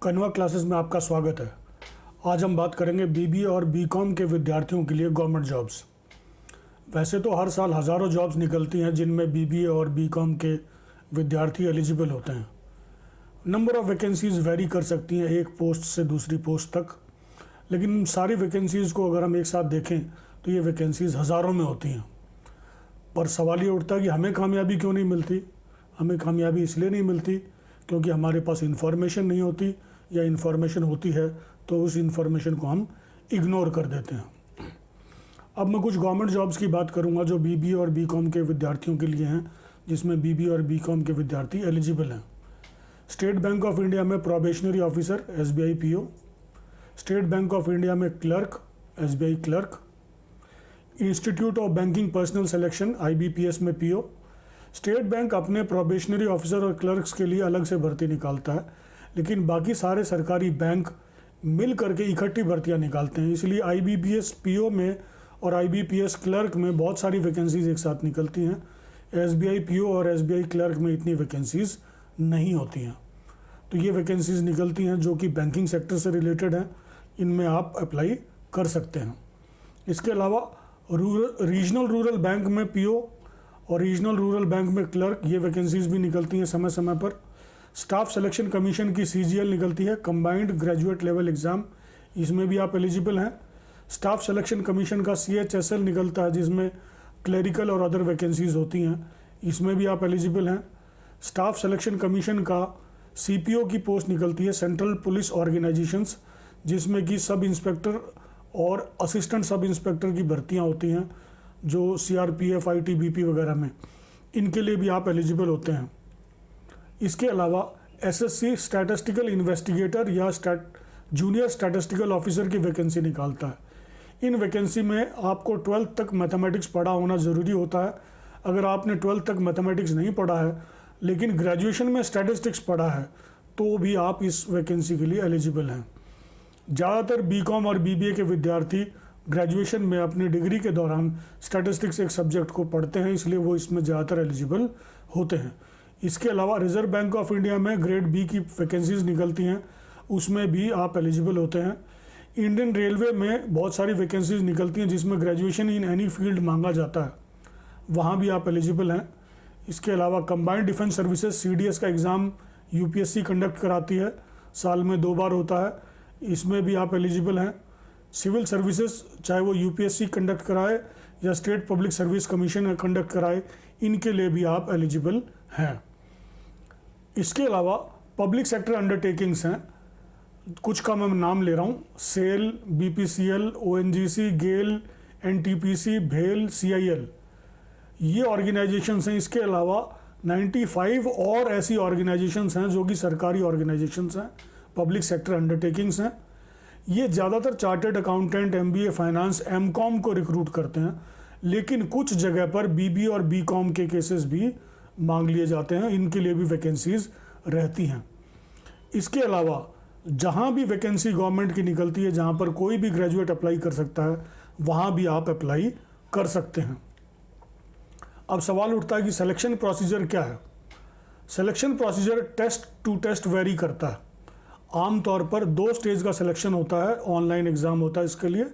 Kanva classes में आपका स्वागत है। आज हम बात करेंगे बीबीए और बीकॉम के विद्यार्थियों के लिए गवर्नमेंट जॉब्स। वैसे तो हर साल हज़ारों जॉब्स निकलती हैं जिनमें बीबीए और बीकॉम के विद्यार्थी एलिजिबल होते हैं। नंबर ऑफ़ वैकेंसीज़ वेरी कर सकती हैं एक पोस्ट से दूसरी पोस्ट तक, लेकिन सारी वैकेंसीज़ को अगर हम एक साथ देखें तो ये वैकेंसीज़ हज़ारों में होती हैं। पर सवाल ये उठता है कि हमें कामयाबी क्यों नहीं मिलती। हमें कामयाबी इसलिए नहीं मिलती क्योंकि हमारे पास इन्फॉर्मेशन नहीं होती, या इन्फॉर्मेशन होती है तो उस इन्फॉर्मेशन को हम इग्नोर कर देते हैं। अब मैं कुछ गवर्नमेंट जॉब्स की बात करूंगा जो बीबीए और बीकॉम के विद्यार्थियों के लिए हैं, जिसमें बीबीए और बीकॉम के विद्यार्थी एलिजिबल हैं। स्टेट बैंक ऑफ इंडिया में probationary officer SBI PO, State Bank of India में clerk SBI clerk, Institute of Banking Personnel Selection IBPS में पीओ। स्टेट बैंक अपने प्रोबेशनरी ऑफिसर और क्लर्क्स के लिए अलग से भर्ती निकालता है, लेकिन बाकी सारे सरकारी बैंक मिल करके इकट्ठी भर्तियां निकालते हैं। इसलिए आईबीपीएस पीओ में और आईबीपीएस क्लर्क में बहुत सारी वैकेंसीज एक साथ निकलती हैं। एसबीआई पीओ और एसबीआई क्लर्क में इतनी वैकेंसीज नहीं होती हैं। तो ये वैकेंसीज निकलती हैं जो कि बैंकिंग सेक्टर से रिलेटेड हैं, इनमें आप अप्लाई कर सकते हैं। इसके अलावा रीजनल रूरल बैंक में पीओ और रीजनल रूरल बैंक में क्लर्क, ये वैकेंसीज भी निकलती हैं समय समय पर। स्टाफ सिलेक्शन कमीशन की सीजीएल निकलती है, कंबाइंड ग्रेजुएट लेवल एग्ज़ाम, इसमें भी आप एलिजिबल हैं। स्टाफ सिलेक्शन कमीशन का सीएचएसएल निकलता है जिसमें क्लरिकल और अदर वैकेंसीज होती हैं, इसमें भी आप एलिजिबल हैं। स्टाफ सिलेक्शन कमीशन का सीपीओ की पोस्ट निकलती है, सेंट्रल पुलिस ऑर्गेनाइजेशंस, जिसमें कि सब इंस्पेक्टर और असिस्टेंट सब इंस्पेक्टर की भर्तियां होती हैं जो सीआरपीएफ आईटीबीपी वगैरह में, इनके लिए भी आप एलिजिबल होते हैं। इसके अलावा एसएससी स्टैटिस्टिकल इन्वेस्टिगेटर या जूनियर स्टैटिस्टिकल ऑफिसर की वैकेंसी निकालता है। इन वैकेंसी में आपको 12th तक मैथमेटिक्स पढ़ा होना ज़रूरी होता है। अगर आपने 12th तक मैथमेटिक्स नहीं पढ़ा है लेकिन ग्रेजुएशन में स्टैटिस्टिक्स पढ़ा है तो भी आप इस वैकेंसी के लिए एलिजिबल हैं। ज़्यादातर बीकॉम और बीबीए के विद्यार्थी ग्रेजुएशन में अपनी डिग्री के दौरान स्टैटिस्टिक्स एक सब्जेक्ट को पढ़ते हैं, इसलिए वो इसमें ज़्यादातर एलिजिबल होते हैं। इसके अलावा रिजर्व बैंक ऑफ इंडिया में ग्रेड बी की वैकेंसीज निकलती हैं, उसमें भी आप एलिजिबल होते हैं। इंडियन रेलवे में बहुत सारी वैकेंसीज निकलती हैं जिसमें ग्रेजुएशन इन एनी फील्ड मांगा जाता है, वहाँ भी आप एलिजिबल हैं। इसके अलावा कंबाइंड डिफेंस सर्विसेज सीडीएस का एग्ज़ाम यूपीएससी कंडक्ट कराती है, साल में 2 बार होता है, इसमें भी आप एलिजिबल हैं। सिविल सर्विसेज चाहे वो यूपीएससी कंडक्ट कराए या state public service commission conduct कराए, इनके लिए भी आप एलिजिबल हैं। इसके अलावा पब्लिक सेक्टर अंडरटेकिंग्स हैं, कुछ का मैं नाम ले रहा हूँ, सेल, बीपीसीएल, ओएनजीसी, गेल, एनटीपीसी, भेल, सीआईएल, ये ऑर्गेनाइजेशंस हैं। इसके अलावा 95 और ऐसी ऑर्गेनाइजेशंस हैं जो कि सरकारी ऑर्गेनाइजेशंस हैं, पब्लिक सेक्टर अंडरटेकिंग्स हैं। ये ज़्यादातर chartered accountant, MBA, finance, MCom को रिक्रूट करते हैं, लेकिन कुछ जगह पर बीबीए और बीकॉम के केसेस भी मांग लिए जाते हैं, इनके लिए भी वैकेंसीज रहती हैं। इसके अलावा जहाँ भी वैकेंसी गवर्नमेंट की निकलती है, जहाँ पर कोई भी ग्रेजुएट अप्लाई कर सकता है, वहाँ भी आप अप्लाई कर सकते हैं। अब सवाल उठता है कि सिलेक्शन प्रोसीजर क्या है। Selection procedure test to test vary करता है। आमतौर पर 2 स्टेज का सिलेक्शन होता है, ऑनलाइन एग्ज़ाम होता है इसके लिए,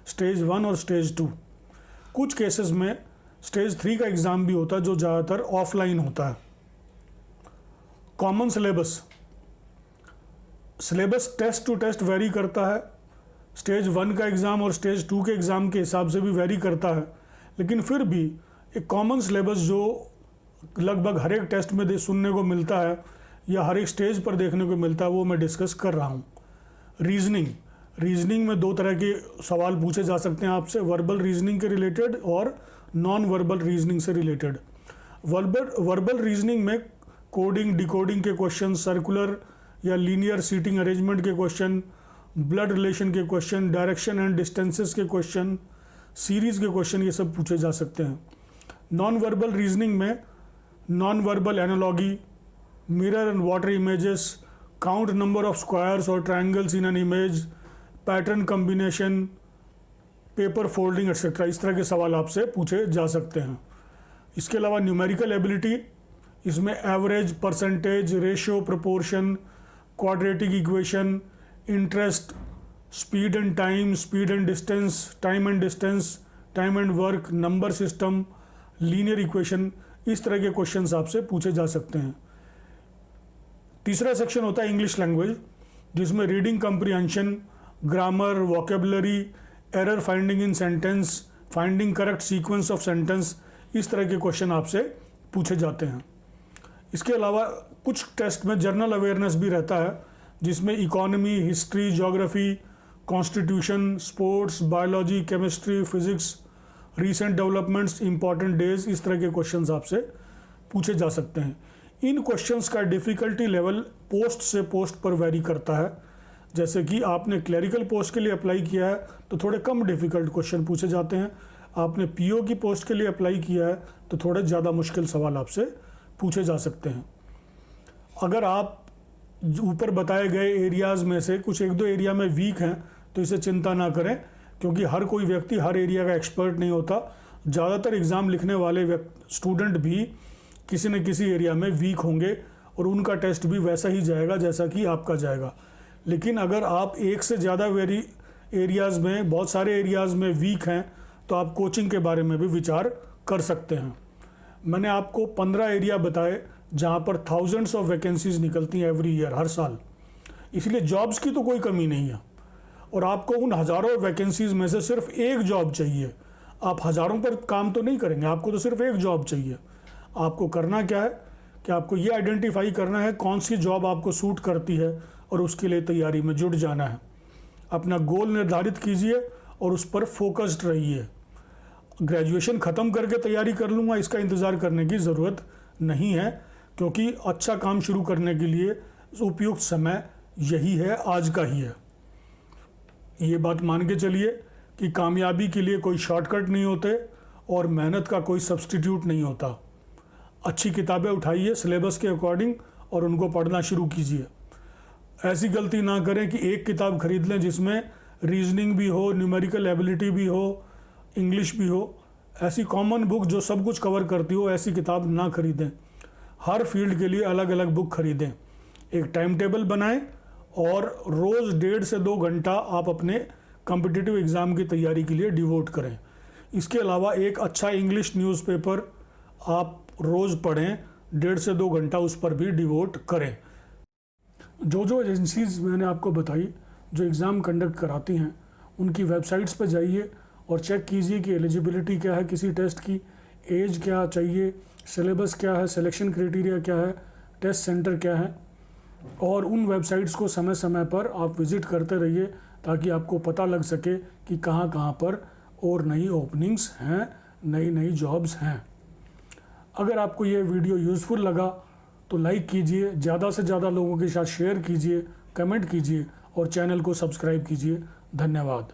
स्टेज 1 और स्टेज 2। कुछ केसेस में स्टेज 3 का एग्ज़ाम भी होता है जो ज़्यादातर ऑफलाइन होता है। Common syllabus test to test vary करता है। स्टेज 1 का एग्ज़ाम और स्टेज 2 के एग्ज़ाम के हिसाब से भी वेरी करता है, लेकिन फिर भी एक कॉमन सिलेबस जो लगभग हर एक टेस्ट में सुनने को मिलता है या हर एक स्टेज पर देखने को मिलता है, वो मैं डिस्कस कर रहा हूँ। रीजनिंग में 2 तरह के सवाल पूछे जा सकते हैं आपसे, वर्बल रीजनिंग के रिलेटेड और नॉन वर्बल रीजनिंग से रिलेटेड। वर्बल रीजनिंग में कोडिंग, डिकोडिंग के क्वेश्चन, सर्कुलर या लीनियर सीटिंग अरेंजमेंट के क्वेश्चन, ब्लड रिलेशन के क्वेश्चन, डायरेक्शन एंड डिस्टेंसेस के क्वेश्चन, सीरीज़ के क्वेश्चन, ये सब पूछे जा सकते हैं। नॉन वर्बल रीजनिंग में non verbal analogy, mirror and water images, count number of squares और triangles in an image, pattern combination, paper folding etcetera, इस तरह के सवाल आपसे पूछे जा सकते हैं। इसके अलावा न्यूमेरिकल एबिलिटी, इसमें average, percentage, ratio, proportion, quadratic equation, interest, speed and time, speed and distance, time and distance, time and work, number system, linear equation, इस तरह के क्वेश्चंस आपसे पूछे जा सकते हैं। तीसरा सेक्शन होता है इंग्लिश लैंग्वेज, जिसमें reading comprehension, grammar, vocabulary, error finding in sentence, finding correct sequence of sentence, इस तरह के क्वेश्चन आपसे पूछे जाते हैं। इसके अलावा कुछ टेस्ट में जनरल अवेयरनेस भी रहता है, जिसमें economy, history, geography, constitution, sports, biology, chemistry, physics, recent developments, important days, इस तरह के क्वेश्चंस आपसे पूछे जा सकते हैं। इन क्वेश्चंस का डिफ़िकल्टी लेवल पोस्ट से पोस्ट पर वेरी करता है। जैसे कि आपने क्लरिकल पोस्ट के लिए अप्लाई किया है तो थोड़े कम डिफ़िकल्ट क्वेश्चन पूछे जाते हैं, आपने पीओ की पोस्ट के लिए अप्लाई किया है तो थोड़े ज़्यादा मुश्किल सवाल आपसे पूछे जा सकते हैं। अगर आप ऊपर बताए गए एरियाज़ में से कुछ एक दो एरिया में वीक हैं तो इसे चिंता ना करें, क्योंकि हर कोई व्यक्ति हर एरिया का एक्सपर्ट नहीं होता। ज़्यादातर एग्ज़ाम लिखने वाले स्टूडेंट भी किसी न किसी एरिया में वीक होंगे और उनका टेस्ट भी वैसा ही जाएगा जैसा कि आपका जाएगा। लेकिन अगर आप एक से ज़्यादा एरियाज़ में, बहुत सारे एरियाज़ में वीक हैं तो आप कोचिंग के बारे में भी विचार कर सकते हैं। मैंने आपको 15 एरिया बताए जहाँ पर थाउजेंड्स ऑफ वैकेंसीज़ निकलती हैं एवरी ईयर, हर साल, इसलिए जॉब्स की तो कोई कमी नहीं है। और आपको उन हज़ारों वैकेंसीज़ में से सिर्फ एक जॉब चाहिए। आप हज़ारों पर काम तो नहीं करेंगे, आपको तो सिर्फ एक जॉब चाहिए। आपको करना क्या है कि आपको ये आइडेंटिफाई करना है कौन सी जॉब आपको सूट करती है और उसके लिए तैयारी में जुट जाना है। अपना गोल निर्धारित कीजिए और उस पर फोकस्ड रहिए। ग्रेजुएशन ख़त्म करके तैयारी कर लूँगा, इसका इंतज़ार करने की ज़रूरत नहीं है, क्योंकि अच्छा काम शुरू करने के लिए उपयुक्त समय यही है, आज का ही है। ये बात मान के चलिए कि कामयाबी के लिए कोई शॉर्टकट नहीं होते और मेहनत का कोई सब्स्टिट्यूट नहीं होता। अच्छी किताबें उठाइए सिलेबस के अकॉर्डिंग और उनको पढ़ना शुरू कीजिए। ऐसी गलती ना करें कि एक किताब खरीद लें जिसमें रीजनिंग भी हो, न्यूमेरिकल एबिलिटी भी हो, इंग्लिश भी हो। ऐसी कॉमन बुक जो सब कुछ कवर करती हो, ऐसी किताब ना खरीदें। हर फील्ड के लिए अलग अलग बुक खरीदें। एक टाइम टेबल बनाएं और रोज़ 1.5 से 2 घंटा आप अपने कॉम्पिटिटिव एग्ज़ाम की तैयारी के लिए डिवोट करें। इसके अलावा एक अच्छा इंग्लिश न्यूज़पेपर आप रोज़ पढ़ें, 1.5 से 2 घंटा उस पर भी डिवोट करें। जो एजेंसीज़ मैंने आपको बताई जो एग्ज़ाम कंडक्ट कराती हैं, उनकी वेबसाइट्स पर जाइए और चेक कीजिए कि एलिजिबिलिटी क्या है किसी टेस्ट की, एज क्या चाहिए, सिलेबस क्या है, सिलेक्शन क्राइटेरिया क्या है, टेस्ट सेंटर क्या है। और उन वेबसाइट्स को समय समय पर आप विज़िट करते रहिए ताकि आपको पता लग सके कि कहाँ कहाँ पर और नई ओपनिंग्स हैं, नई नई जॉब्स हैं। अगर आपको ये वीडियो यूज़फुल लगा तो लाइक कीजिए, ज़्यादा से ज़्यादा लोगों के साथ शेयर कीजिए, कमेंट कीजिए और चैनल को सब्सक्राइब कीजिए। धन्यवाद।